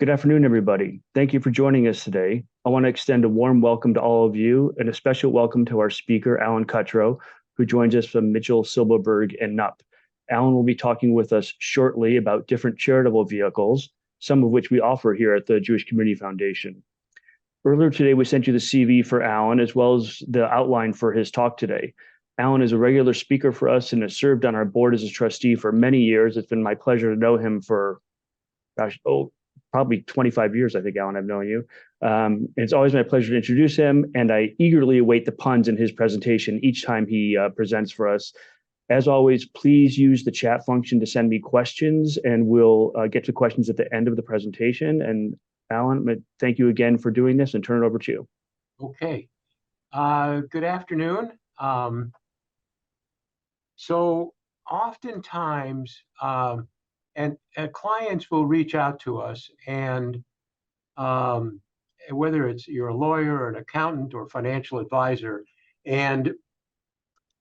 Good afternoon, everybody. Thank you for joining us today. I want to extend a warm welcome to all of you and a special welcome to our speaker, Allan Cutrow, who joins us from Mitchell, Silberberg, and Knupp. Allan will be talking with us shortly about different charitable vehicles, some of which we offer here at the Jewish Community Foundation. Earlier today, we sent you the CV for Allan as well as the outline for his talk today. Allan is a regular speaker for us and has served on our board as a trustee for many years. It's been my pleasure to know him for, probably 25 years, I think, Allan, I've known you. It's always my pleasure to introduce him, and I eagerly await the puns in his presentation each time he presents for us. As always, please use the chat function to send me questions, and we'll get to questions at the end of the presentation. And Allan, thank you again for doing this, and turn it over to you. Okay. Good afternoon. So oftentimes, and clients will reach out to us, and whether it's you're a lawyer or an accountant or financial advisor, and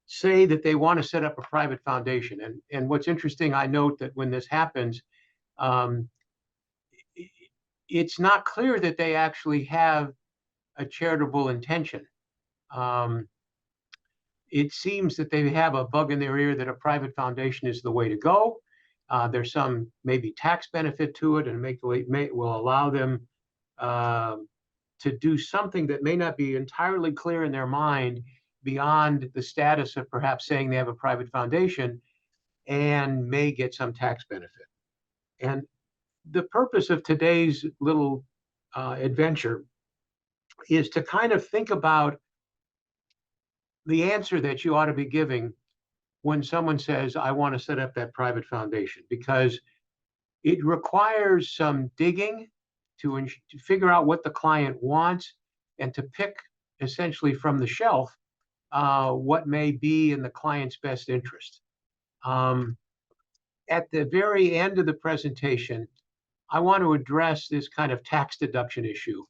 say that they want to set up a private foundation. And what's interesting, I note that when this happens, it's not clear that they actually have a charitable intention. It seems that they have a bug in their ear that a private foundation is the way to go. There's some maybe tax benefit to it, and will allow them to do something that may not be entirely clear in their mind beyond the status of perhaps saying they have a private foundation, and may get some tax benefit. And the purpose of today's little adventure is to kind of think about the answer that you ought to be giving when someone says, I want to set up that private foundation, because it requires some digging to figure out what the client wants and to pick essentially from the shelf what may be in the client's best interest. At the very end of the presentation, I want to address this kind of tax deduction issue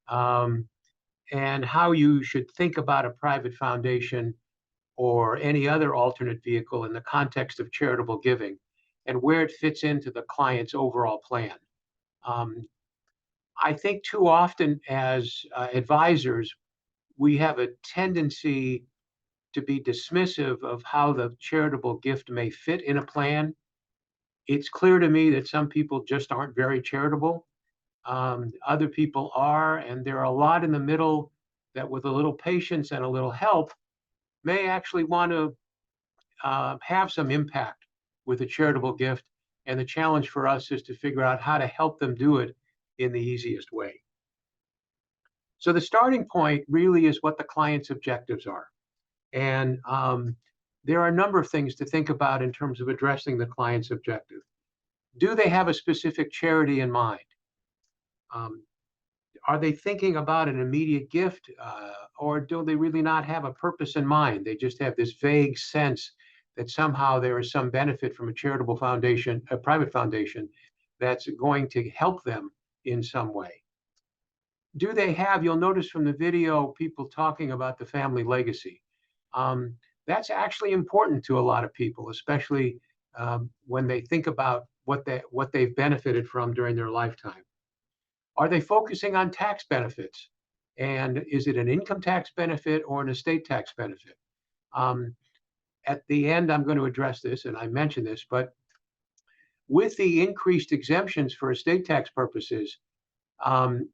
and how you should think about a private foundation or any other alternate vehicle in the context of charitable giving, and where it fits into the client's overall plan. I think too often as advisors, we have a tendency to be dismissive of how the charitable gift may fit in a plan. It's clear to me that some people just aren't very charitable. Other people are, and there are a lot in the middle that with a little patience and a little help may actually want to have some impact with a charitable gift. And the challenge for us is to figure out how to help them do it in the easiest way. So the starting point really is what the client's objectives are. And there are a number of things to think about in terms of addressing the client's objective. Do they have a specific charity in mind? Are they thinking about an immediate gift, or do they really not have a purpose in mind? They just have this vague sense that somehow there is some benefit from a charitable foundation, a private foundation, that's going to help them in some way. Do they have, you'll notice from the video, people talking about the family legacy. That's actually important to a lot of people, especially when they think about what they've benefited from during their lifetime. Are they focusing on tax benefits? And is it an income tax benefit or an estate tax benefit? At the end, I'm going to address this, and I mentioned this, but with the increased exemptions for estate tax purposes,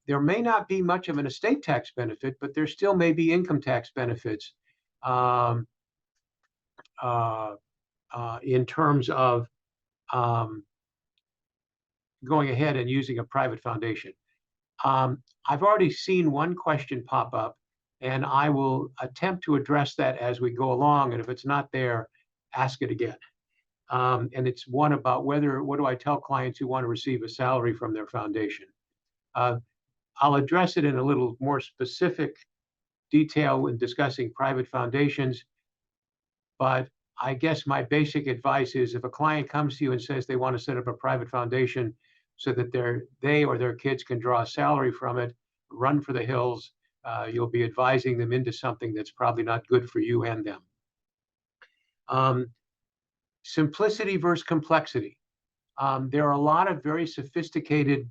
there may not be much of an estate tax benefit, but there still may be income tax benefits in terms of going ahead and using a private foundation. I've already seen one question pop up, and I will attempt to address that as we go along. And if it's not there, ask it again. And it's one about what do I tell clients who want to receive a salary from their foundation? I'll address it in a little more specific detail in discussing private foundations. But I guess my basic advice is if a client comes to you and says they want to set up a private foundation so that they or their kids can draw a salary from it, run for the hills, you'll be advising them into something that's probably not good for you and them. Simplicity versus complexity. There are a lot of very sophisticated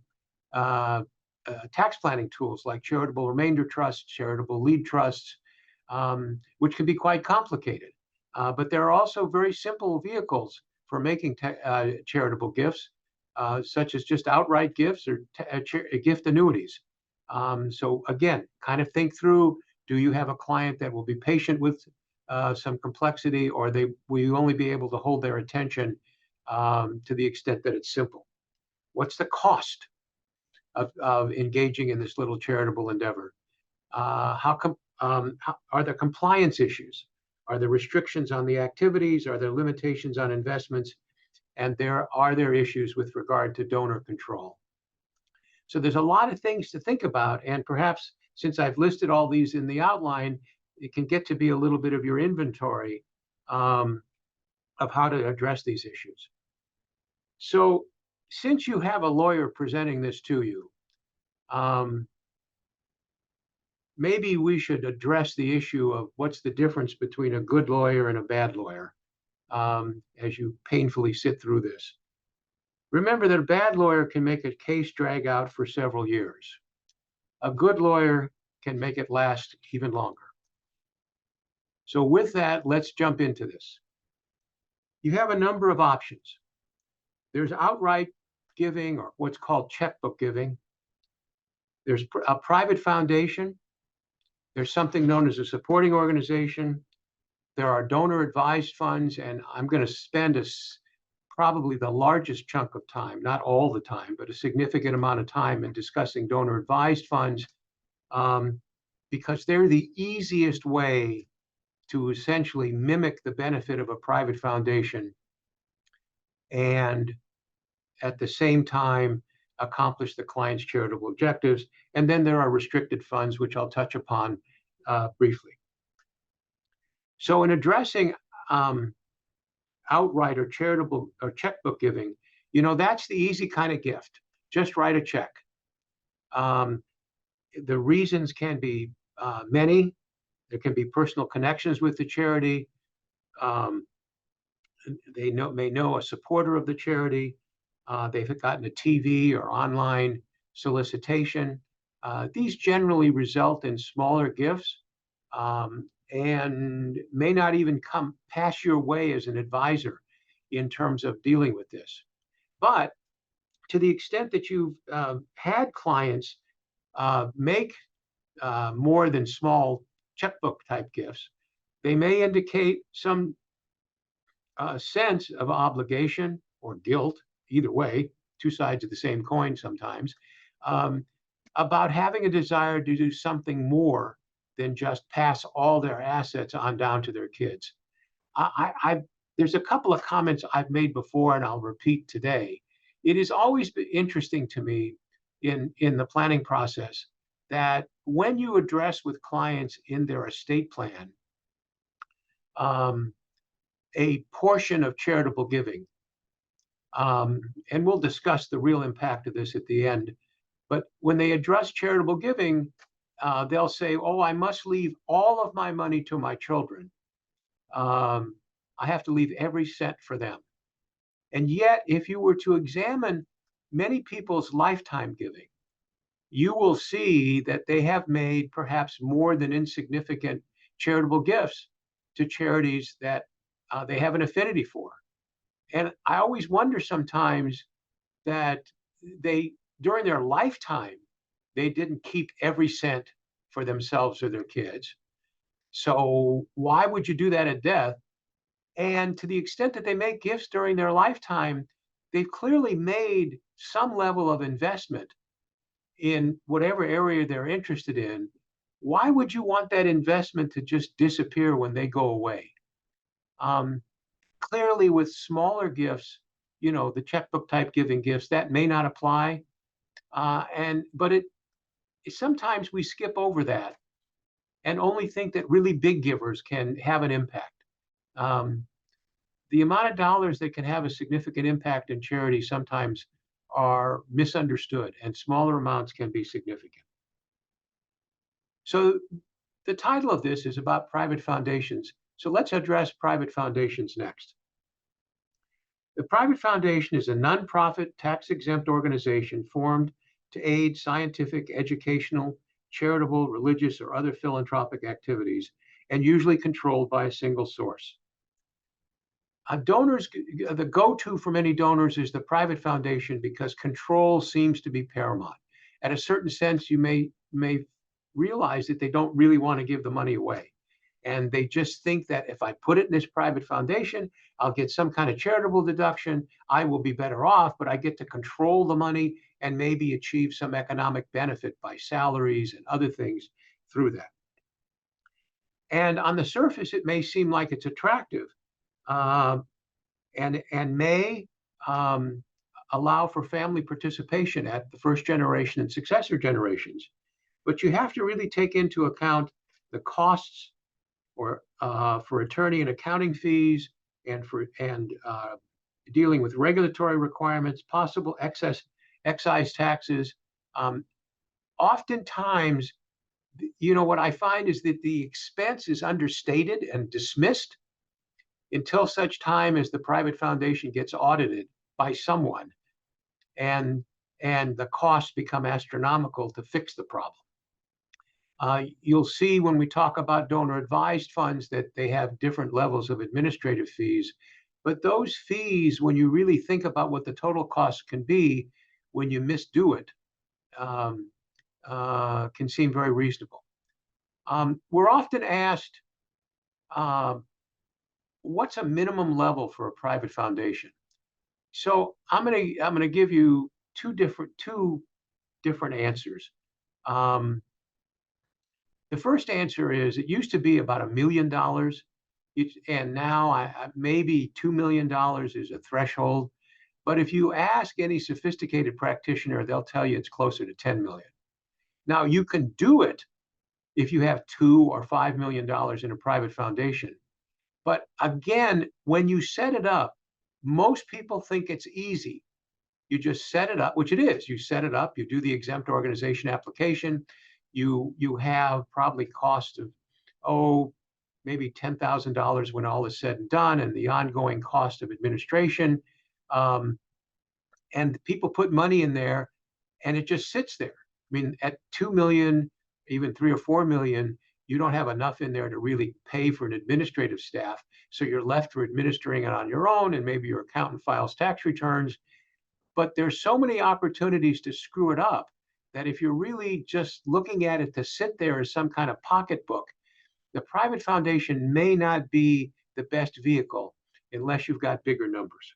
tax planning tools like charitable remainder trusts, charitable lead trusts, which can be quite complicated. But there are also very simple vehicles for making charitable gifts, such as just outright gifts or gift annuities. So again, kind of think through, do you have a client that will be patient with some complexity, or will you only be able to hold their attention to the extent that it's simple? What's the cost of engaging in this little charitable endeavor? How are there compliance issues? Are there restrictions on the activities? Are there limitations on investments? And are there issues with regard to donor control? So there's a lot of things to think about. And perhaps since I've listed all these in the outline, it can get to be a little bit of your inventory of how to address these issues. So since you have a lawyer presenting this to you, maybe we should address the issue of what's the difference between a good lawyer and a bad lawyer as you painfully sit through this. Remember that a bad lawyer can make a case drag out for several years. A good lawyer can make it last even longer. So with that, let's jump into this. You have a number of options. There's outright giving, or what's called checkbook giving. There's a private foundation. There's something known as a supporting organization. There are donor advised funds, and I'm going to spend probably the largest chunk of time, not all the time, but a significant amount of time in discussing donor advised funds because they're the easiest way to essentially mimic the benefit of a private foundation and at the same time accomplish the client's charitable objectives. And then there are restricted funds, which I'll touch upon briefly. So in addressing outright or charitable or checkbook giving, that's the easy kind of gift. Just write a check. The reasons can be many. There can be personal connections with the charity. They may know a supporter of the charity. They've gotten a TV or online solicitation. These generally result in smaller gifts and may not even come pass your way as an advisor in terms of dealing with this. But to the extent that you've had clients make more than small checkbook type gifts, they may indicate some sense of obligation or guilt, either way, two sides of the same coin sometimes, about having a desire to do something more than just pass all their assets on down to their kids. There's a couple of comments I've made before, and I'll repeat today. It has always been interesting to me in the planning process that when you address with clients in their estate plan a portion of charitable giving, and we'll discuss the real impact of this at the end, but when they address charitable giving, they'll say, oh, I must leave all of my money to my children. I have to leave every cent for them. And yet, if you were to examine many people's lifetime giving, you will see that they have made perhaps more than insignificant charitable gifts to charities that they have an affinity for. And I always wonder sometimes that during their lifetime, they didn't keep every cent for themselves or their kids. So why would you do that at death? And to the extent that they make gifts during their lifetime, they've clearly made some level of investment in whatever area they're interested in. Why would you want that investment to just disappear when they go away? Clearly, with smaller gifts, the checkbook type giving gifts, that may not apply. But sometimes we skip over that and only think that really big givers can have an impact. The amount of dollars that can have a significant impact in charity sometimes are misunderstood, and smaller amounts can be significant. So the title of this is about private foundations. So let's address private foundations next. The private foundation is a nonprofit, tax-exempt organization formed to aid scientific, educational, charitable, religious, or other philanthropic activities, and usually controlled by a single source. Donors, the go-to for many donors is the private foundation because control seems to be paramount. At a certain sense, you may realize that they don't really want to give the money away. And they just think that if I put it in this private foundation, I'll get some kind of charitable deduction. I will be better off, but I get to control the money and maybe achieve some economic benefit by salaries and other things through that. And on the surface, it may seem like it's attractive and may allow for family participation at the first generation and successor generations. But you have to really take into account the costs or for attorney and accounting fees and dealing with regulatory requirements, possible excise taxes. Oftentimes, what I find is that the expense is understated and dismissed until such time as the private foundation gets audited by someone and the costs become astronomical to fix the problem. You'll see when we talk about donor advised funds that they have different levels of administrative fees, but those fees, when you really think about what the total cost can be when you misdo it, can seem very reasonable. We're often asked, what's a minimum level for a private foundation? So I'm gonna give you two different answers. The first answer is it used to be about $1 million, and now maybe $2 million is a threshold. But if you ask any sophisticated practitioner, they'll tell you it's closer to 10 million. Now you can do it if you have $2 or $5 million in a private foundation. But again, when you set it up, most people think it's easy. You just set it up, which it is. You set it up, you do the exempt organization application, you have probably cost of, maybe $10,000 when all is said and done, and the ongoing cost of administration. And people put money in there, and it just sits there. I mean, at 2 million, even 3 or 4 million, you don't have enough in there to really pay for an administrative staff. So you're left for administering it on your own, and maybe your accountant files tax returns. But there's so many opportunities to screw it up that if you're really just looking at it to sit there as some kind of pocketbook, the private foundation may not be the best vehicle unless you've got bigger numbers.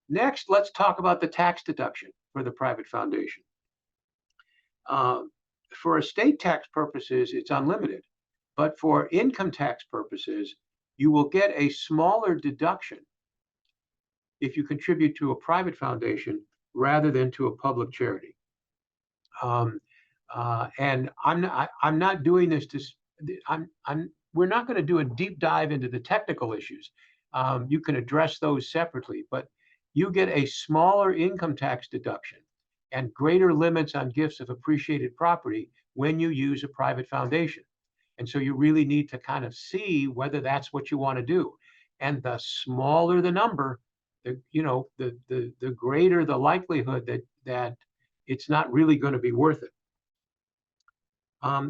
Next, let's talk about the tax deduction for the private foundation. For estate tax purposes, it's unlimited. But for income tax purposes, you will get a smaller deduction if you contribute to a private foundation rather than to a public charity. And I'm not doing this to. We're not going to do a deep dive into the technical issues. You can address those separately, but you get a smaller income tax deduction and greater limits on gifts of appreciated property when you use a private foundation. And so you really need to kind of see whether that's what you want to do. And the smaller the number, the greater the likelihood that it's not really going to be worth it.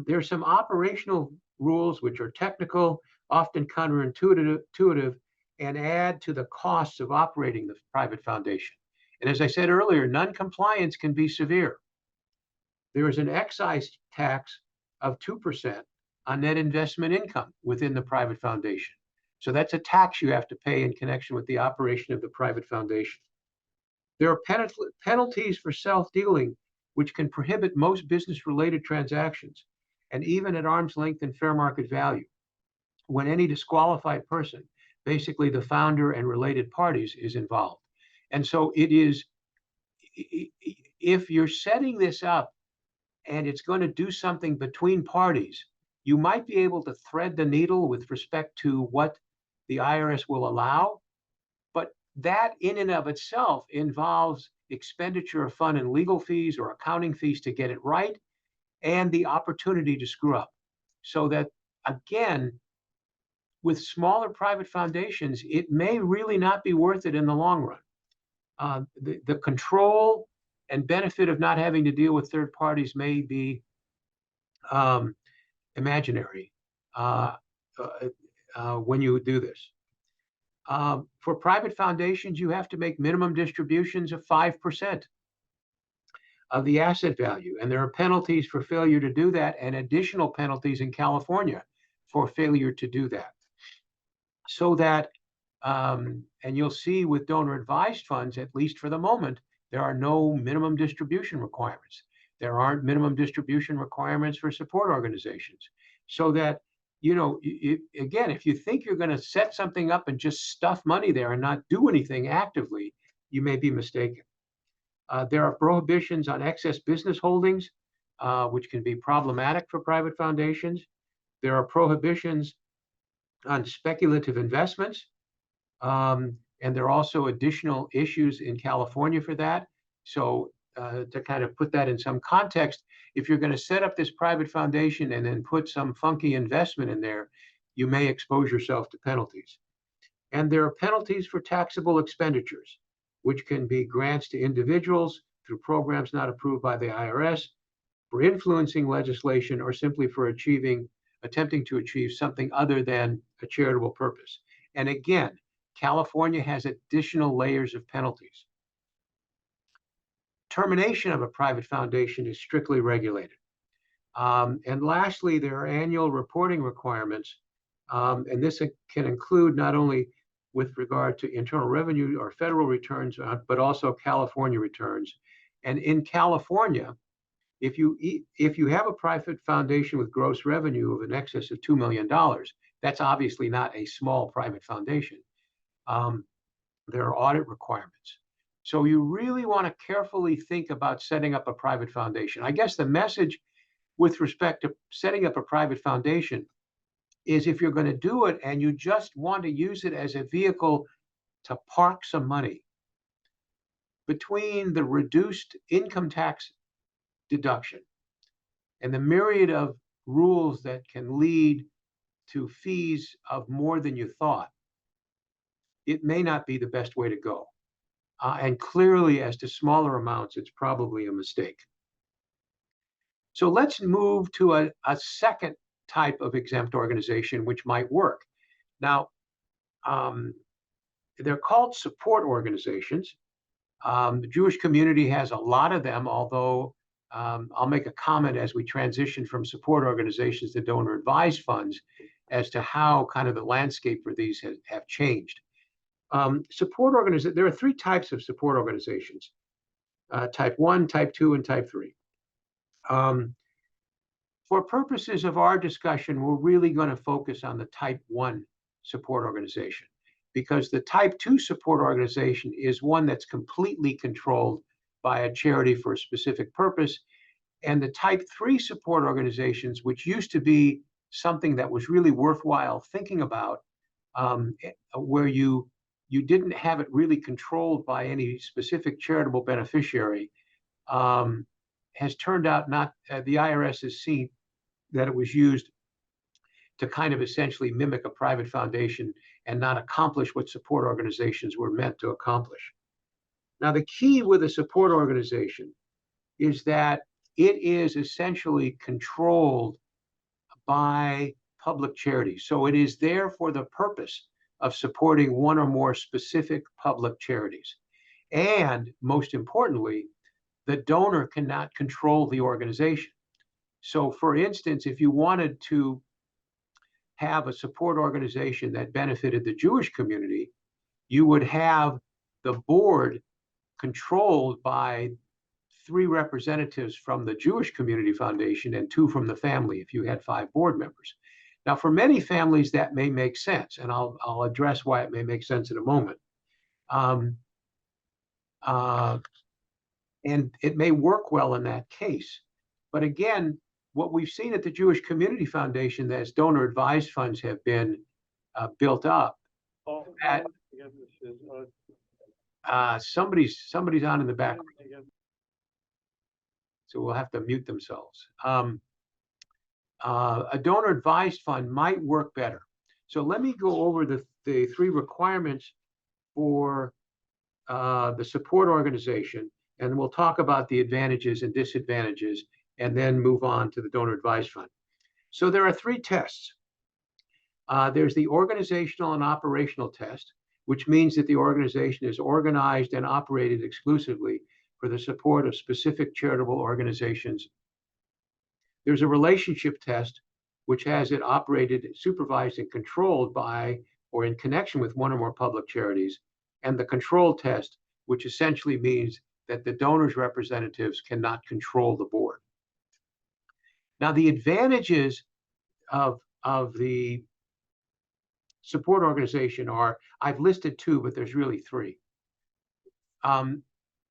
There's some operational rules which are technical, often counterintuitive, and add to the costs of operating the private foundation. And as I said earlier, non-compliance can be severe. There is an excise tax of 2% on net investment income within the private foundation. So that's a tax you have to pay in connection with the operation of the private foundation. There are penalties for self-dealing, which can prohibit most business-related transactions, and even at arm's length and fair market value, when any disqualified person, basically the founder and related parties, is involved. And so it is, if you're setting this up and it's going to do something between parties, you might be able to thread the needle with respect to what the IRS will allow, but that in and of itself involves expenditure of fund and legal fees or accounting fees to get it right, and the opportunity to screw up. So that, again, with smaller private foundations, it may really not be worth it in the long run. The control and benefit of not having to deal with third parties may be imaginary when you do this. For private foundations, you have to make minimum distributions of 5% of the asset value, and there are penalties for failure to do that, and additional penalties in California for failure to do that. So that, and you'll see with donor advised funds, at least for the moment, there are no minimum distribution requirements. There aren't minimum distribution requirements for support organizations. So that, you know, again, if you think you're going to set something up and just stuff money there and not do anything actively, you may be mistaken. There are prohibitions on excess business holdings, which can be problematic for private foundations. There are prohibitions on speculative investments. And there are also additional issues in California for that. So to kind of put that in some context, if you're going to set up this private foundation and then put some funky investment in there, you may expose yourself to penalties. And there are penalties for taxable expenditures, which can be grants to individuals through programs not approved by the IRS, for influencing legislation, or simply for attempting to achieve something other than a charitable purpose. And again, California has additional layers of penalties. Termination of a private foundation is strictly regulated. And lastly, there are annual reporting requirements. And this can include not only with regard to internal revenue or federal returns, but also California returns. And in California, if you have a private foundation with gross revenue of in excess of $2 million, that's obviously not a small private foundation. There are audit requirements. So you really want to carefully think about setting up a private foundation. I guess the message with respect to setting up a private foundation is, if you're going to do it and you just want to use it as a vehicle to park some money, between the reduced income tax deduction and the myriad of rules that can lead to fees of more than you thought, it may not be the best way to go. And clearly, as to smaller amounts, it's probably a mistake. So let's move to a second type of exempt organization which might work. Now, they're called support organizations. The Jewish community has a lot of them, although I'll make a comment as we transition from support organizations to donor advised funds as to how kind of the landscape for these have changed. Support organizations, there are three types of support organizations, type 1, type 2, and type 3. For purposes of our discussion, we're really going to focus on the type 1 support organization, because the type 2 support organization is one that's completely controlled by a charity for a specific purpose. And the type 3 support organizations, which used to be something that was really worthwhile thinking about, where you didn't have it really controlled by any specific charitable beneficiary, has turned out not, the IRS has seen that it was used to kind of essentially mimic a private foundation and not accomplish what support organizations were meant to accomplish. Now, the key with a support organization is that it is essentially controlled by public charities. So it is there for the purpose of supporting one or more specific public charities. And most importantly, the donor cannot control the organization. So for instance, if you wanted to have a support organization that benefited the Jewish community, you would have the board controlled by 3 representatives from the Jewish Community Foundation and 2 from the family, if you had 5 board members. Now, for many families, that may make sense, and I'll address why it may make sense in a moment. And it may work well in that case. But again, what we've seen at the Jewish Community Foundation, as donor advised funds have been built up, somebody's on in the background, so we'll have to mute themselves. A donor advised fund might work better. So let me go over the 3 requirements for the support organization, And we'll talk about the advantages and disadvantages and then move on to the donor advised fund. So there are three tests. There's the organizational and operational test, which means that the organization is organized and operated exclusively for the support of specific charitable organizations. There's a relationship test, which has it operated, supervised, and controlled by or in connection with one or more public charities, and the control test, which essentially means that the donors' representatives cannot control the board. Now, the advantages of the support organization are, I've listed two, but there's really three.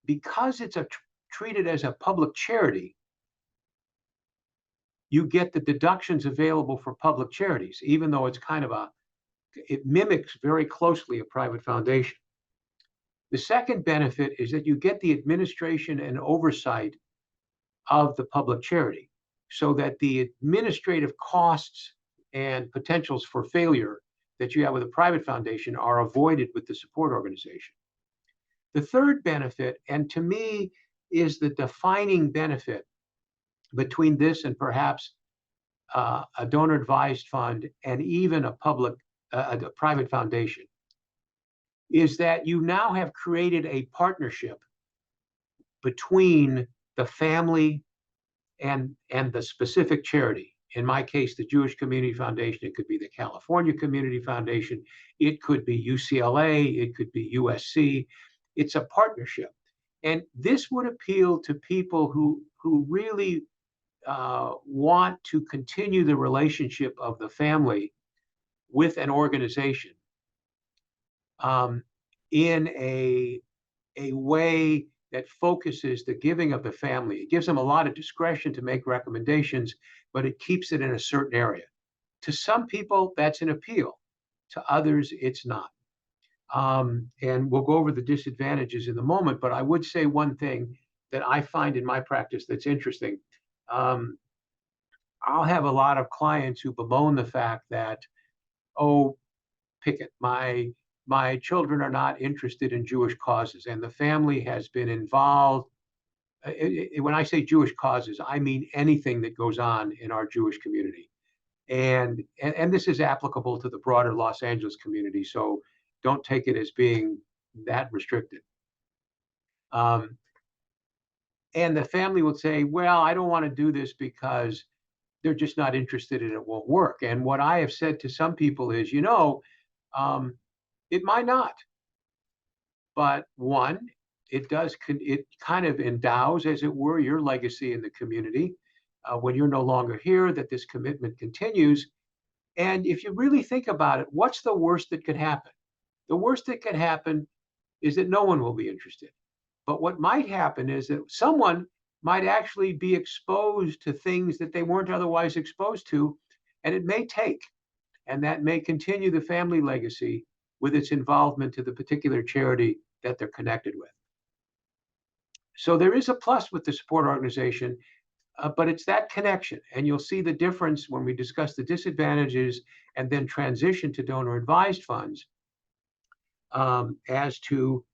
Because it's treated as a public charity, you get the deductions available for public charities, even though it's it mimics very closely a private foundation. The second benefit is that you get the administration and oversight of the public charity, so that the administrative costs and potentials for failure that you have with a private foundation are avoided with the support organization. The third benefit, and to me is the defining benefit between this and perhaps a donor advised fund and even a private foundation, is that you now have created a partnership between the family and the specific charity. In my case, the Jewish Community Foundation. It could be the California Community Foundation. It could be UCLA. It could be USC. It's a partnership. And this would appeal to people who really want to continue the relationship of the family with an organization in a way that focuses the giving of the family. It gives them a lot of discretion to make recommendations, but it keeps it in a certain area. To some people, that's an appeal. To others, it's not. And we'll go over the disadvantages in a moment, but I would say one thing that I find in my practice that's interesting. I'll have a lot of clients who bemoan the fact that, oh, pick it, my children are not interested in Jewish causes, and the family has been involved. When I say Jewish causes, I mean anything that goes on in our Jewish community. And this is applicable to the broader Los Angeles community, so don't take it as being that restricted. And the family will say, well, I don't want to do this because they're just not interested and it won't work. And what I have said to some people is, it might not. But one, it kind of endows, as it were, your legacy in the community when you're no longer here, that this commitment continues. And if you really think about it, what's the worst that could happen? The worst that could happen is that no one will be interested. But what might happen is that someone might actually be exposed to things that they weren't otherwise exposed to, and it may take, and that may continue the family legacy with its involvement to the particular charity that they're connected with. So there is a plus with the support organization, but it's that connection. And you'll see the difference when we discuss the disadvantages and then transition to donor advised funds as to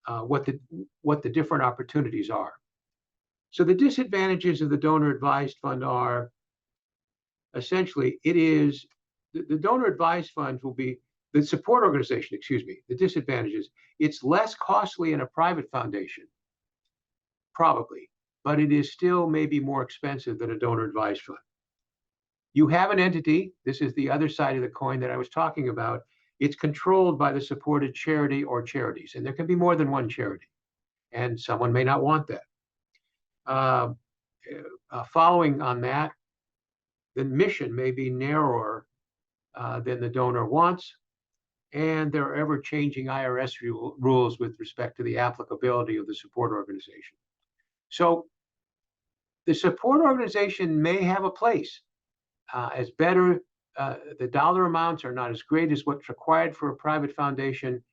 what the different opportunities are. So the disadvantages of the donor advised fund are essentially, the donor advised funds will be, the support organization, the disadvantages, it's less costly in a private foundation, probably, but it is still maybe more expensive than a donor advised fund. You have an entity, this is the other side of the coin that I was talking about, it's controlled by the supported charity or charities, and there can be more than one charity, and someone may not want that. Following on that, the mission may be narrower than the donor wants, and there are ever-changing IRS rules with respect to the applicability of the support organization. So the support organization may have a place as better. The dollar amounts are not as great as what's required for a private foundation,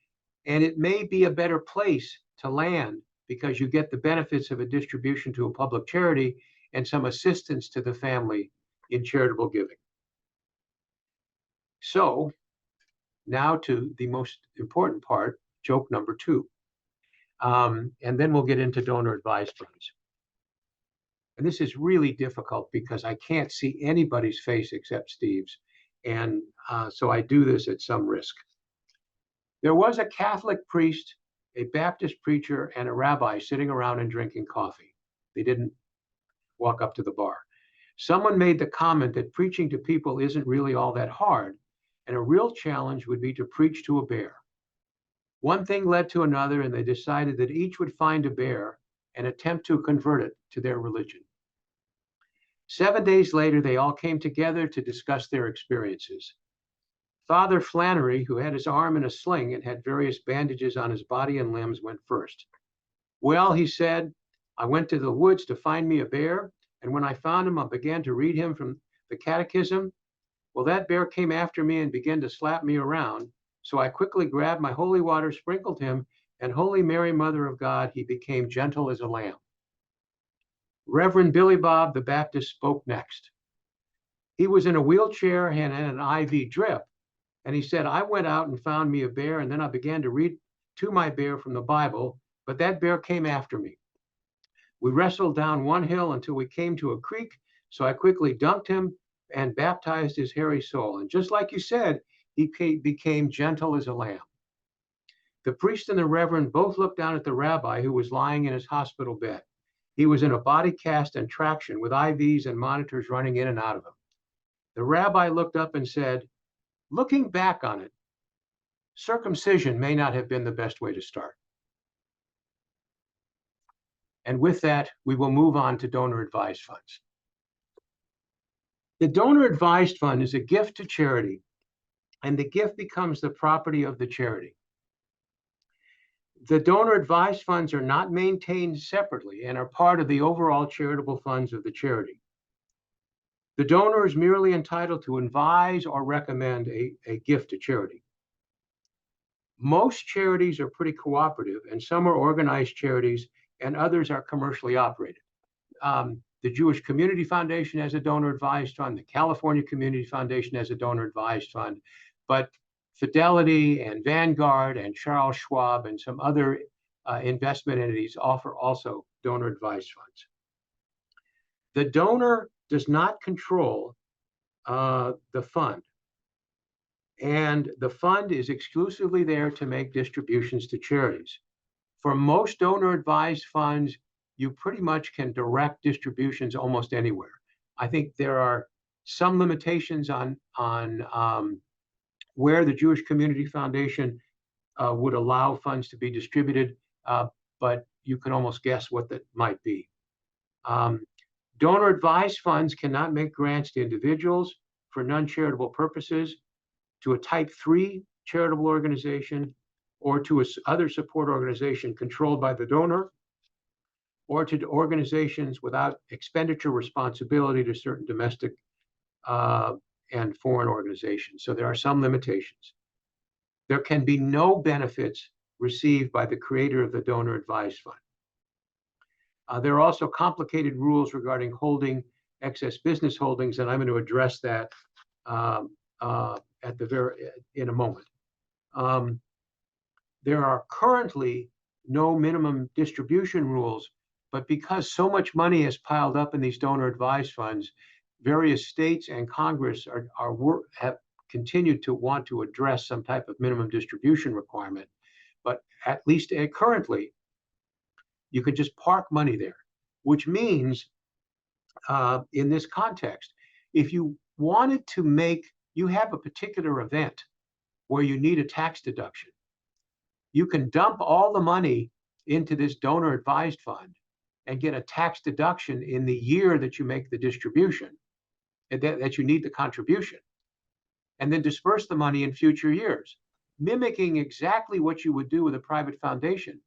and it may be a better place to land because you get the benefits of a distribution to a public charity and some assistance to the family in charitable giving. So now to the most important part, joke number two. And then we'll get into donor advised funds. And this is really difficult because I can't see anybody's face except Steve's. And so I do this at some risk. There was a Catholic priest, a Baptist preacher, and a rabbi sitting around and drinking coffee. They didn't walk up to the bar. Someone made the comment that preaching to people isn't really all that hard, and a real challenge would be to preach to a bear. One thing led to another, and they decided that each would find a bear and attempt to convert it to their religion. 7 days later, they all came together to discuss their experiences. Father Flannery, who had his arm in a sling and had various bandages on his body and limbs, went first. Well, he said, I went to the woods to find me a bear, and when I found him, I began to read him from the catechism. Well, that bear came after me and began to slap me around, so I quickly grabbed my holy water, sprinkled him, and Holy Mary, Mother of God, he became gentle as a lamb. Reverend Billy Bob, the Baptist, spoke next. He was in a wheelchair and had an IV drip, and he said, I went out and found me a bear, and then I began to read to my bear from the Bible, but that bear came after me. We wrestled down one hill until we came to a creek, so I quickly dunked him and baptized his hairy soul. And just like you said, he became gentle as a lamb. The priest and the reverend both looked down at the rabbi who was lying in his hospital bed. He was in a body cast and traction with IVs and monitors running in and out of him. The rabbi looked up and said, looking back on it, circumcision may not have been the best way to start. And with that, we will move on to donor advised funds. The donor advised fund is a gift to charity, and the gift becomes the property of the charity. The donor advised funds are not maintained separately and are part of the overall charitable funds of the charity. The donor is merely entitled to advise or recommend a gift to charity. Most charities are pretty cooperative, and some are organized charities, and others are commercially operated. The Jewish Community Foundation has a donor advised fund. The California Community Foundation has a donor advised fund. But Fidelity and Vanguard and Charles Schwab and some other investment entities offer also donor advised funds. The donor does not control the fund, and the fund is exclusively there to make distributions to charities. For most donor advised funds, you pretty much can direct distributions almost anywhere. I think there are some limitations on where the Jewish Community Foundation would allow funds to be distributed, but you can almost guess what that might be. Donor advised funds cannot make grants to individuals for non-charitable purposes, to a type 3 charitable organization, or to other support organization controlled by the donor, or to organizations without expenditure responsibility to certain domestic and foreign organizations. So there are some limitations. There can be no benefits received by the creator of the donor advised fund. There are also complicated rules regarding holding excess business holdings, and I'm going to address that in a moment. There are currently no minimum distribution rules, but because so much money has piled up in these donor advised funds, various states and Congress have continued to want to address some type of minimum distribution requirement. But at least currently, you could just park money there, which means in this context, if you wanted to you have a particular event where you need a tax deduction, you can dump all the money into this donor advised fund and get a tax deduction in the year that you make the distribution, and that you need the contribution, and then disperse the money in future years, mimicking exactly what you would do with a private foundation,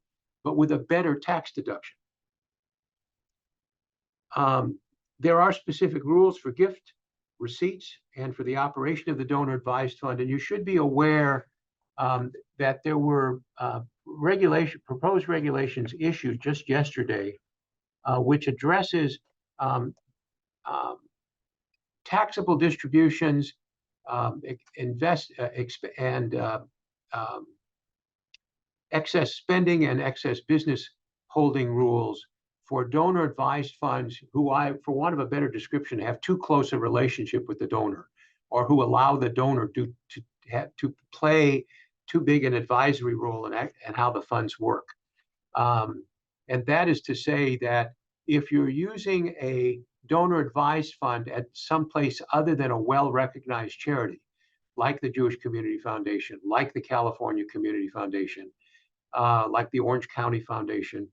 but with a better tax deduction. There are specific rules for gift receipts and for the operation of the donor advised fund, and you should be aware that there were proposed regulations issued just yesterday, which addresses taxable distributions, excess spending and excess business holding rules for donor advised funds who, for want of a better description, have too close a relationship with the donor, or who allow the donor to play too big an advisory role in how the funds work. And that is to say that if you're using a donor advised fund at some place other than a well-recognized charity, like the Jewish Community Foundation, like the California Community Foundation, like the Orange County Foundation,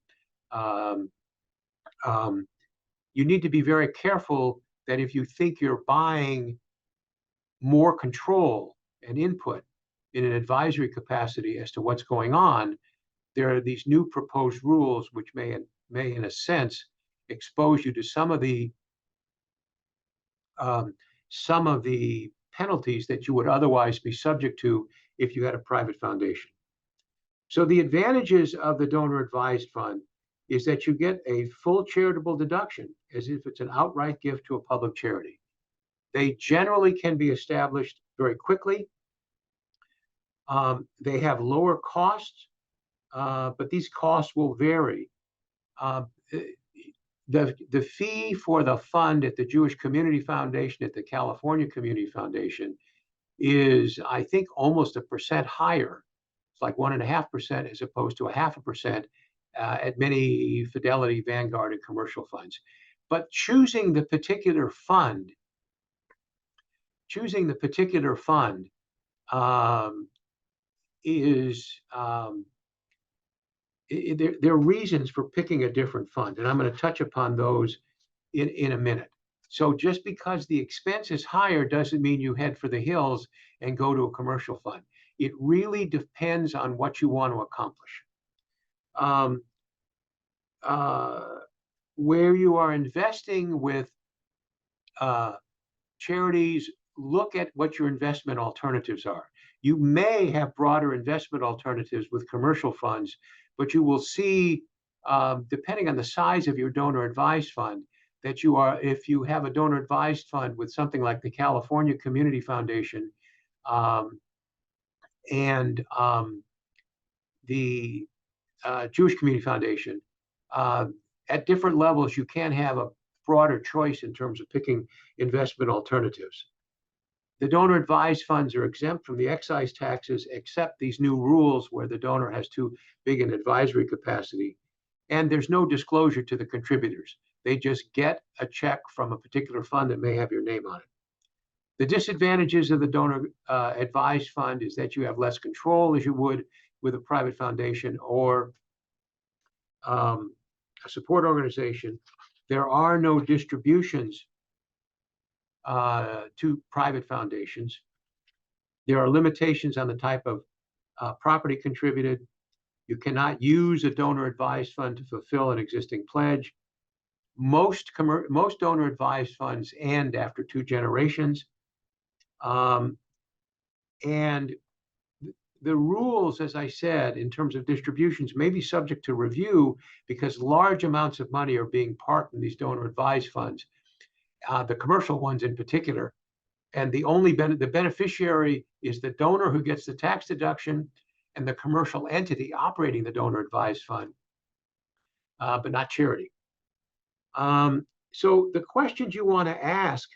you need to be very careful that if you think you're buying more control and input in an advisory capacity as to what's going on, there are these new proposed rules which may in a sense expose you to some of the penalties that you would otherwise be subject to if you had a private foundation. So the advantages of the donor advised fund is that you get a full charitable deduction as if it's an outright gift to a public charity. They generally can be established very quickly. They have lower costs, but these costs will vary. The fee for the fund at the Jewish Community Foundation, at the California Community Foundation, is, I think, almost 1% higher. It's like 1.5% as opposed to 0.5% at many Fidelity, Vanguard, and commercial funds. But choosing the particular fund there are reasons for picking a different fund, and I'm going to touch upon those in a minute. So just because the expense is higher doesn't mean you head for the hills and go to a commercial fund. It really depends on what you want to accomplish. Where you are investing with charities, look at what your investment alternatives are. You may have broader investment alternatives with commercial funds, but you will see, depending on the size of your donor advised fund, that if you have a donor advised fund with something like the California Community Foundation and the Jewish Community Foundation, at different levels, you can have a broader choice in terms of picking investment alternatives. The donor advised funds are exempt from the excise taxes, except these new rules where the donor has too big an advisory capacity. And there's no disclosure to the contributors. They just get a check from a particular fund that may have your name on it. The disadvantages of the donor advised fund is that you have less control as you would with a private foundation or a support organization. There are no distributions to private foundations. There are limitations on the type of property contributed. You cannot use a donor advised fund to fulfill an existing pledge. Most donor advised funds end after 2 generations. And the rules, as I said, in terms of distributions may be subject to review because large amounts of money are being parked in these donor advised funds, the commercial ones in particular. And the beneficiary is the donor who gets the tax deduction and the commercial entity operating the donor advised fund, but not charity. So the questions you want to ask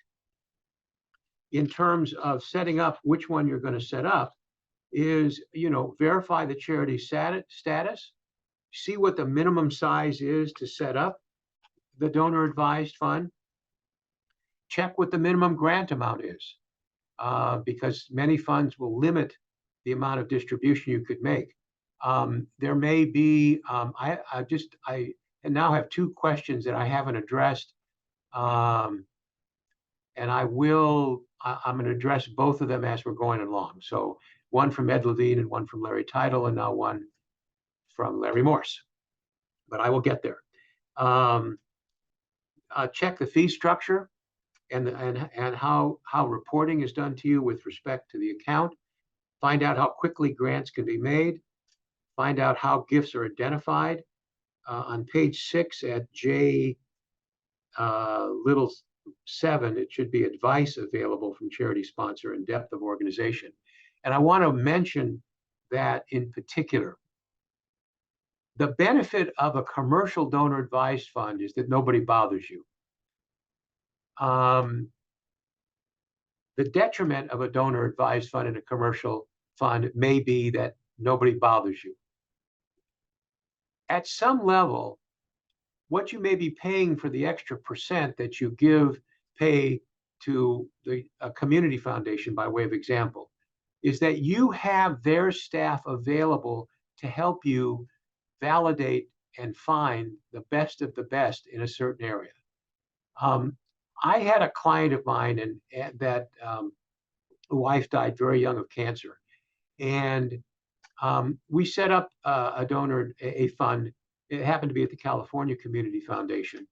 in terms of setting up which one you're going to set up is, verify the charity status, see what the minimum size is to set up the donor advised fund, check what the minimum grant amount is, because many funds will limit the amount of distribution you could make. There may be, I now have 2 questions that I haven't addressed, and I'm going to address both of them as we're going along. So one from Ed Levine and one from Larry Title, and now one from Larry Morse. But I will get there. Check the fee structure and how reporting is done to you with respect to the account. Find out how quickly grants can be made. Find out how gifts are identified. On page 6 at J little 7, it should be advice available from charity sponsor and depth of organization. And I want to mention that in particular, The benefit of a commercial donor advised fund is that nobody bothers you. The detriment of a donor advised fund and a commercial fund may be that nobody bothers you. At some level, what you may be paying for the extra percent that you pay to a community foundation, by way of example, is that you have their staff available to help you validate and find the best of the best in a certain area. I had a client of mine, and that wife died very young of cancer, and we set up a fund. It happened to be at the California Community Foundation.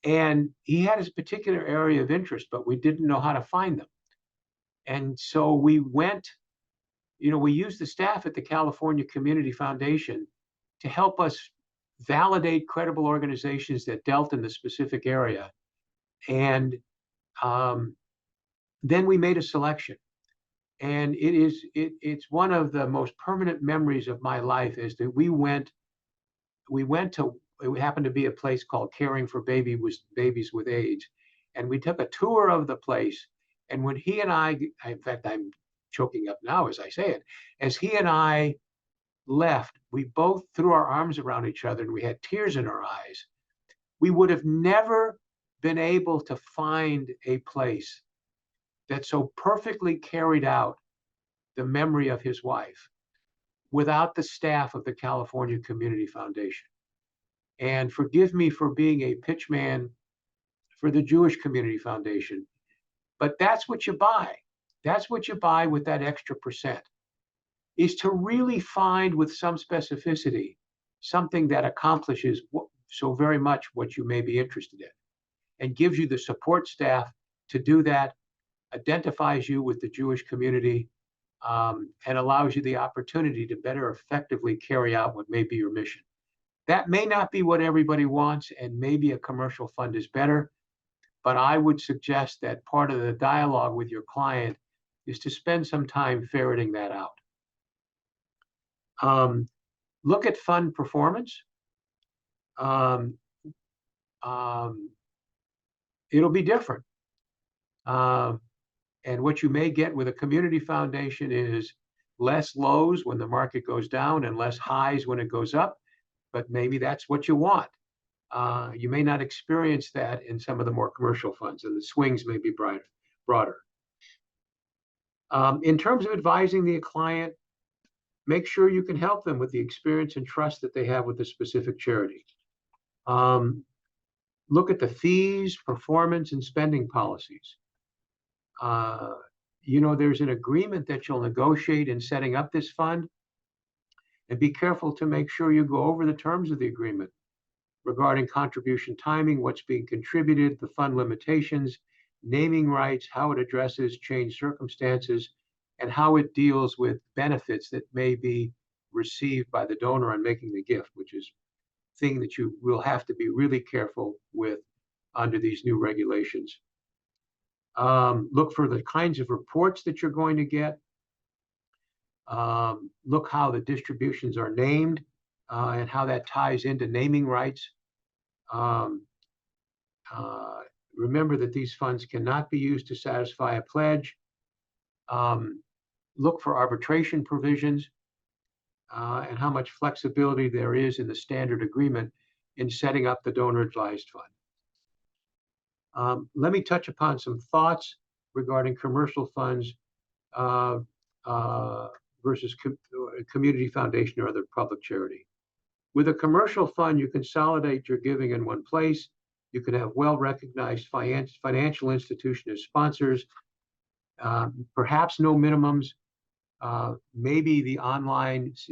And he had his particular area of interest, but we didn't know how to find them. And so we used the staff at the California Community Foundation to help us validate credible organizations that dealt in the specific area. And then we made a selection. And it's one of the most permanent memories of my life is that it happened to be a place called Caring for Babies with AIDS. And we took a tour of the place. And when he and I, in fact, I'm choking up now as I say it, as he and I left, we both threw our arms around each other and we had tears in our eyes. We would have never been able to find a place that so perfectly carried out the memory of his wife without the staff of the California Community Foundation. And forgive me for being a pitchman for the Jewish Community Foundation, but that's what you buy. That's what you buy with that extra percent, is to really find with some specificity something that accomplishes so very much what you may be interested in and gives you the support staff to do that, identifies you with the Jewish community, and allows you the opportunity to better effectively carry out what may be your mission. That may not be what everybody wants, and maybe a commercial fund is better, but I would suggest that part of the dialogue with your client is to spend some time ferreting that out. Look at fund performance. It'll be different. And what you may get with a community foundation is less lows when the market goes down and less highs when it goes up, but maybe that's what you want. You may not experience that in some of the more commercial funds, and the swings may be broader. In terms of advising the client, make sure you can help them with the experience and trust that they have with the specific charity. Look at the fees, performance, and spending policies. There's an agreement that you'll negotiate in setting up this fund, and be careful to make sure you go over the terms of the agreement regarding contribution timing, what's being contributed, the fund limitations, naming rights, how it addresses changed circumstances, and how it deals with benefits that may be received by the donor on making the gift, which is a thing that you will have to be really careful with under these new regulations. Look for the kinds of reports that you're going to get. Look how the distributions are named and how that ties into naming rights. Remember that these funds cannot be used to satisfy a pledge. Look for arbitration provisions and how much flexibility there is in the standard agreement in setting up the donor advised fund. Let me touch upon some thoughts regarding commercial funds versus community foundation or other public charity. With a commercial fund, you consolidate your giving in one place. You can have well-recognized financial institutions as sponsors, perhaps no minimums, maybe the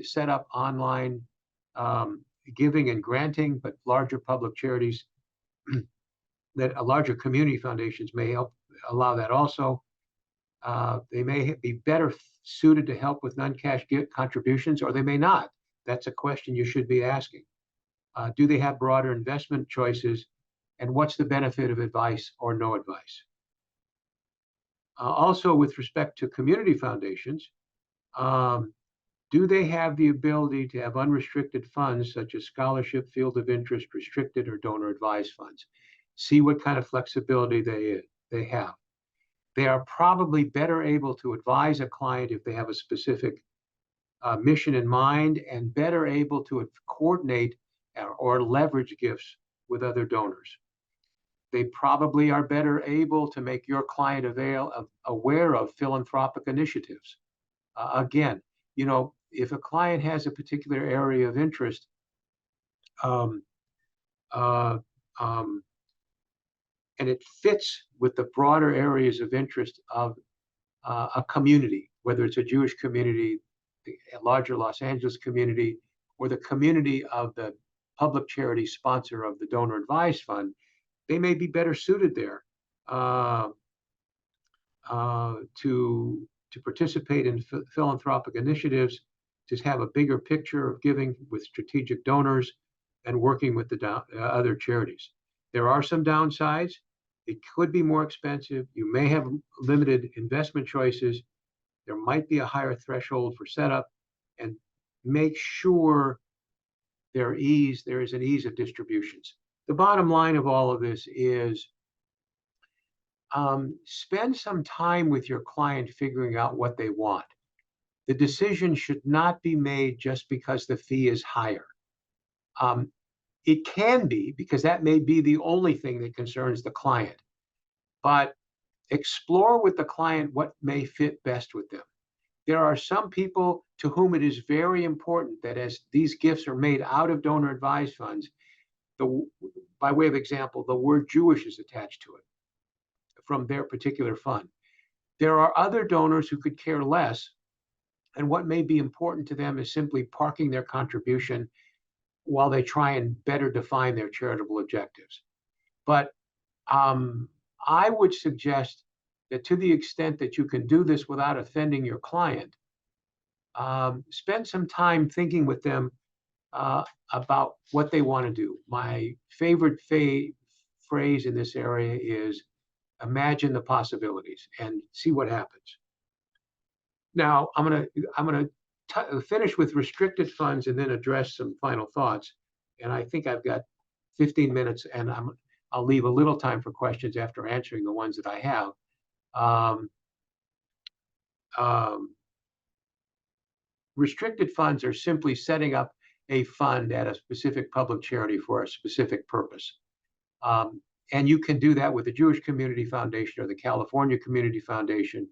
set up online giving and granting, but larger public charities that larger community foundations may help allow that also. They may be better suited to help with non-cash contributions, or they may not. That's a question you should be asking. Do they have broader investment choices? And what's the benefit of advice or no advice? Also, with respect to community foundations, Do they have the ability to have unrestricted funds such as scholarship, field of interest, restricted or donor advised funds? See what kind of flexibility they have. They are probably better able to advise a client if they have a specific mission in mind, and better able to coordinate or leverage gifts with other donors. They probably are better able to make your client aware of philanthropic initiatives. Again, if a client has a particular area of interest, um, uh, um, and it fits with the broader areas of interest of a community, whether it's a Jewish community, a larger Los Angeles community, or the community of the public charity sponsor of the donor advised fund, they may be better suited there uh, to participate in philanthropic initiatives, to have a bigger picture of giving with strategic donors and working with the other charities. There are some downsides. It could be more expensive. You may have limited investment choices. There might be a higher threshold for setup, and make sure there is an ease of distributions. The bottom line of all of this is spend some time with your client figuring out what they want. The decision should not be made just because the fee is higher. It can be, because that may be the only thing that concerns the client. But explore with the client what may fit best with them. There are some people to whom it is very important that as these gifts are made out of donor advised funds, by way of example, the word Jewish is attached to it from their particular fund. There are other donors who could care less, and what may be important to them is simply parking their contribution while they try and better define their charitable objectives. But I would suggest that, to the extent that you can do this without offending your client, spend some time thinking with them about what they want to do. My favorite phrase in this area is imagine the possibilities and see what happens. Now, I'm gonna finish with restricted funds and then address some final thoughts. And I think I've got 15 minutes, and I'll leave a little time for questions after answering the ones that I have. Restricted funds are simply setting up a fund at a specific public charity for a specific purpose. And you can do that with the Jewish Community Foundation or the California Community Foundation,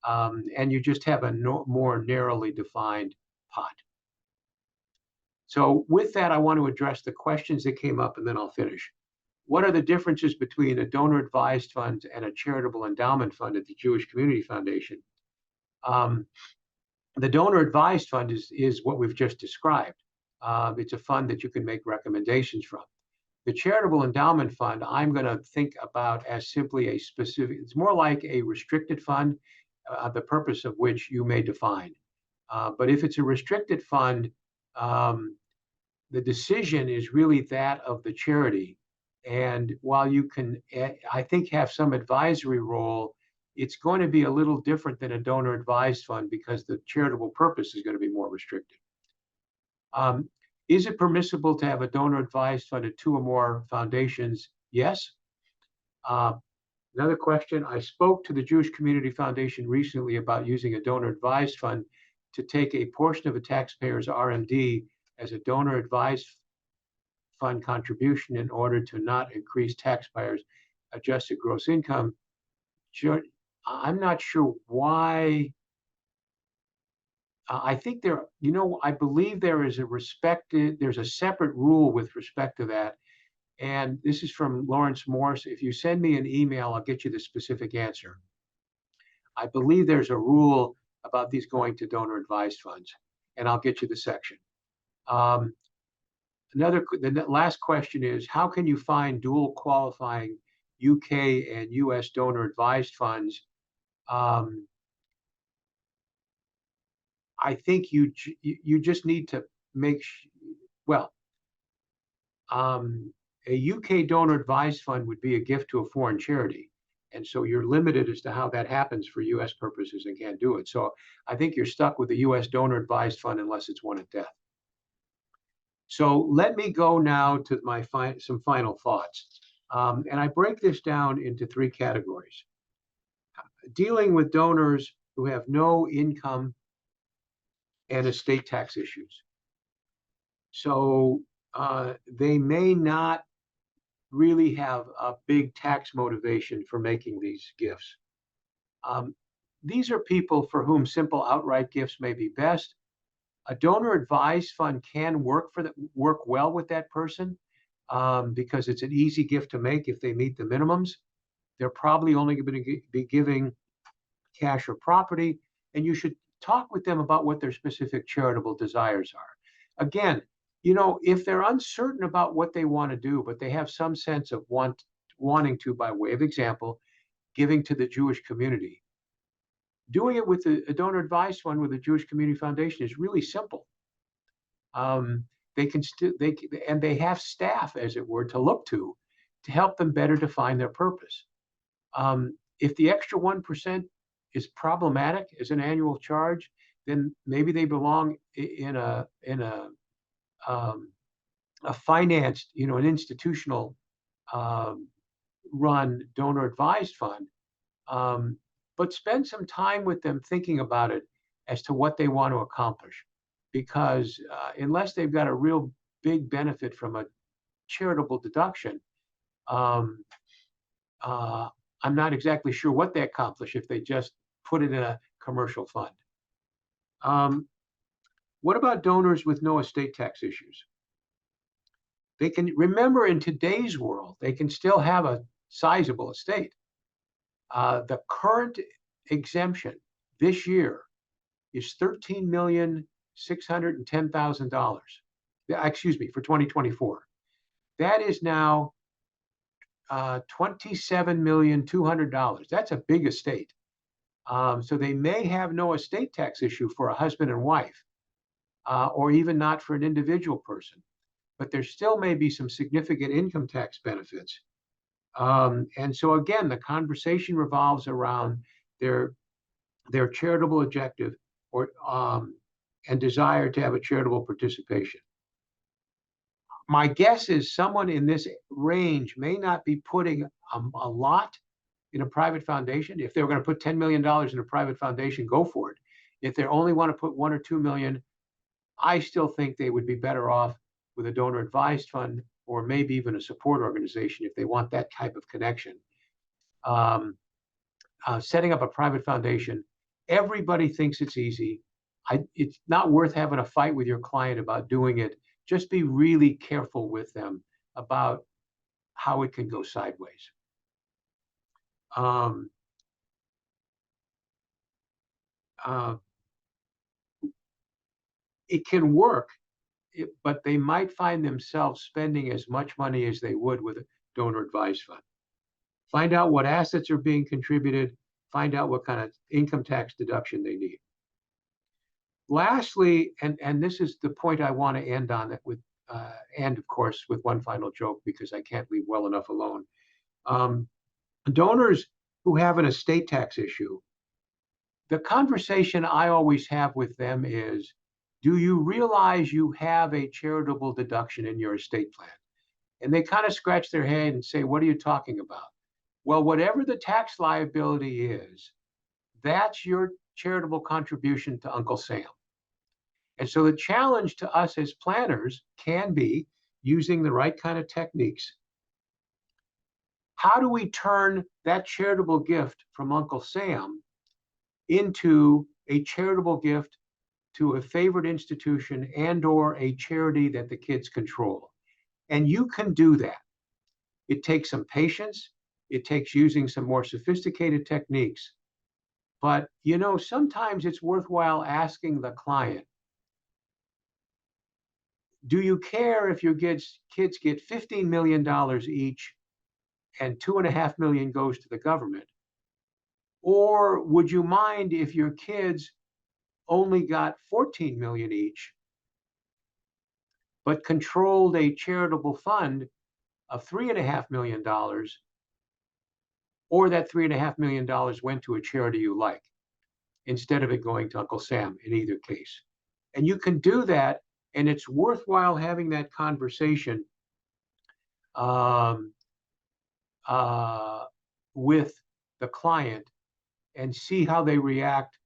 and you just have a more narrowly defined pot. So with that, I want to address the questions that came up, and then I'll finish. What are the differences between a donor advised fund and a charitable endowment fund at the Jewish Community Foundation? The donor advised fund is what we've just described. It's a fund that you can make recommendations from. The charitable endowment fund, I'm going to think about as simply a specific, it's more like a restricted fund, the purpose of which you may define. But if it's a restricted fund, the decision is really that of the charity. And while you can, I think, have some advisory role, it's going to be a little different than a donor advised fund because the charitable purpose is going to be more restricted. Is it permissible to have a donor advised fund at 2 or more foundations? Yes. Another question, I spoke to the Jewish Community Foundation recently about using a donor advised fund to take a portion of a taxpayer's RMD as a donor advised fund contribution in order to not increase taxpayers' adjusted gross income. I'm not sure why. I think I believe there's a separate rule with respect to that. And this is from Lawrence Morse. If you send me an email, I'll get you the specific answer. I believe there's a rule about these going to donor advised funds, and I'll get you the section. The last question is, how can you find dual qualifying UK and US donor advised funds? I think you just need to a UK donor advised fund would be a gift to a foreign charity. And so you're limited as to how that happens for US purposes and can't do it. So I think you're stuck with the US donor advised fund unless it's one at death. So let me go now to some final thoughts. And I break this down into three categories. Dealing with donors who have no income and estate tax issues. So they may not really have a big tax motivation for making these gifts. These are people for whom simple outright gifts may be best. A donor advised fund can work well with that person because it's an easy gift to make if they meet the minimums. They're probably only going to be giving cash or property, and you should talk with them about what their specific charitable desires are. Again, if they're uncertain about what they want to do, but they have some sense of wanting to, by way of example, giving to the Jewish community, doing it with a donor advised fund with a Jewish Community Foundation is really simple. They have staff, as it were, to look to help them better define their purpose. If the extra 1% is problematic as an annual charge, then maybe they belong in a financed, an institutional run donor advised fund. But spend some time with them thinking about it as to what they want to accomplish. Because unless they've got a real big benefit from a charitable deduction, I'm not exactly sure what they accomplish if they just put it in a commercial fund. What about donors with no estate tax issues? They can remember in today's world, they can still have a sizable estate. The current exemption this year is $13,610,000. Excuse me, for 2024. That is now $27,200,000. That's a big estate. So they may have no estate tax issue for a husband and wife, or even not for an individual person. But there still may be some significant income tax benefits. And so again, the conversation revolves around their charitable objective and desire to have a charitable participation. My guess is someone in this range may not be putting a lot in a private foundation. If they're going to put $10 million in a private foundation, go for it. If they only want to put 1 or 2 million, I still think they would be better off with a donor advised fund, or maybe even a support organization if they want that type of connection. Setting up a private foundation, everybody thinks it's easy. It's not worth having a fight with your client about doing it. Just be really careful with them about how it can go sideways. It can work, but they might find themselves spending as much money as they would with a donor advised fund. Find out what assets are being contributed, find out what kind of income tax deduction they need. Lastly, and this is the point I want to end on it with, and of course with one final joke, because I can't leave well enough alone. Donors who have an estate tax issue, the conversation I always have with them is, do you realize you have a charitable deduction in your estate plan? And they kind of scratch their head and say, what are you talking about? Well, whatever the tax liability is, that's your charitable contribution to Uncle Sam. And so the challenge to us as planners can be, using the right kind of techniques, how do we turn that charitable gift from Uncle Sam into a charitable gift to a favored institution and or a charity that the kids control? And you can do that. It takes some patience. It takes using some more sophisticated techniques. But, sometimes it's worthwhile asking the client, do you care if your kids get $15 million each and $2.5 million goes to the government? Or would you mind if your kids only got $14 million each, but controlled a charitable fund of $3.5 million or that $3.5 million went to a charity you like instead of it going to Uncle Sam in either case. And you can do that, and it's worthwhile having that conversation um, with the client and see how they react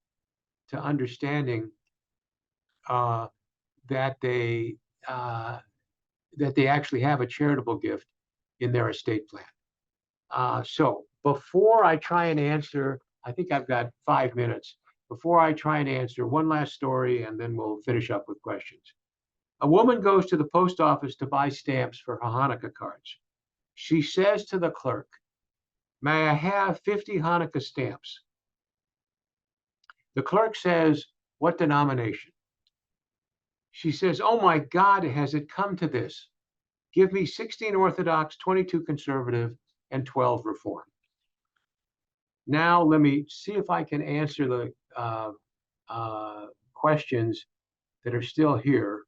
to understanding that they actually have a charitable gift in their estate plan. So before I try and answer, I think I've got 5 minutes. Before I try and answer one last story, and then we'll finish up with questions. A woman goes to the post office to buy stamps for her Hanukkah cards. She says to the clerk, "May I have 50 Hanukkah stamps?" The clerk says, "What denomination?" She says, "Oh my God, has it come to this? Give me 16 Orthodox, 22 Conservative, and 12 Reform." Now, let me see if I can answer the questions that are still here.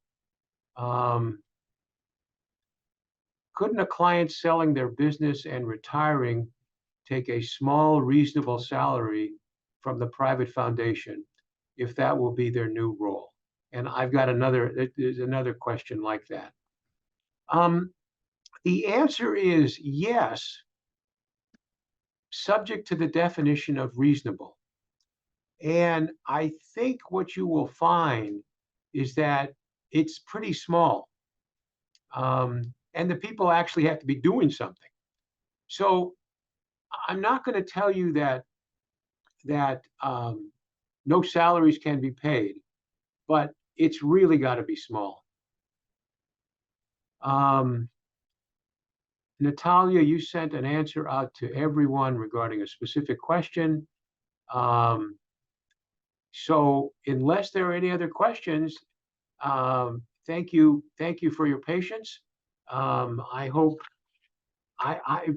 Couldn't a client selling their business and retiring take a small, reasonable salary from the private foundation if that will be their new role? And I've got there's another question like that. The answer is yes, subject to the definition of reasonable. And I think what you will find is that it's pretty small. And the people actually have to be doing something. So I'm not going to tell you that no salaries can be paid, but it's really got to be small. Natalia, you sent an answer out to everyone regarding a specific question. So unless there are any other questions, thank you for your patience.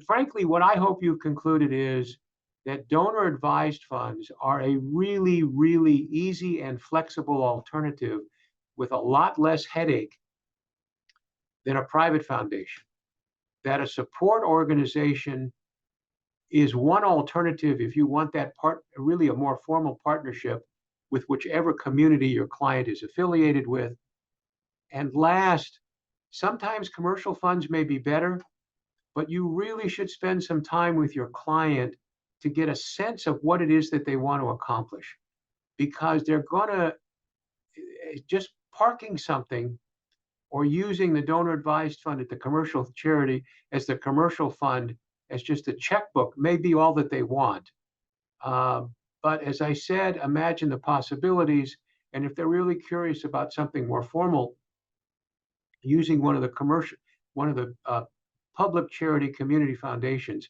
Frankly, what I hope you've concluded is that donor advised funds are a really, really easy and flexible alternative with a lot less headache than a private foundation. That a support organization is one alternative if you want that really a more formal partnership with whichever community your client is affiliated with. And last, sometimes commercial funds may be better, but you really should spend some time with your client to get a sense of what it is that they want to accomplish. Because they're going to, just parking something or using the donor advised fund at the commercial charity as the commercial fund as just a checkbook may be all that they want. But as I said, imagine the possibilities. And if they're really curious about something more formal, using one of the public charity community foundations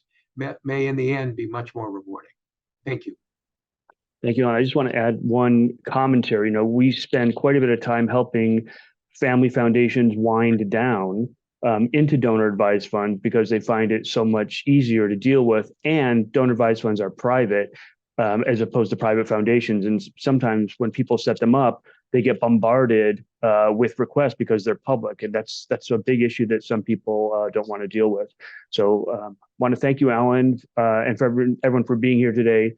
may in the end be much more rewarding. Thank you. Thank you. And I just want to add one commentary. We spend quite a bit of time helping family foundations wind down into donor advised funds because they find it so much easier to deal with. And donor advised funds are private as opposed to private foundations. And sometimes when people set them up, they get bombarded with requests because they're public. And that's a big issue that some people don't want to deal with. So want to thank you, Allan, and for everyone for being here today.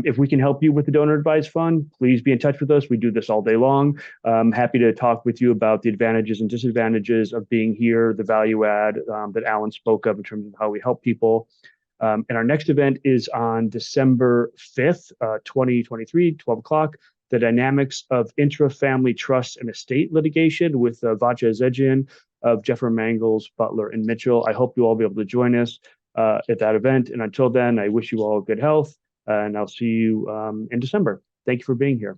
If we can help you with the donor advised fund, please be in touch with us. We do this all day long. Happy to talk with you about the advantages and disadvantages of being here, the value add that Allan spoke of in terms of how we help people. And our next event is on December 5th, 2023, 12 o'clock, the dynamics of intra-family trust and estate litigation with Vatcha Zejian of Jeffrey Mangles, Butler, and Mitchell. I hope you all be able to join us at that event. And until then, I wish you all good health. And I'll see you in December. Thank you for being here.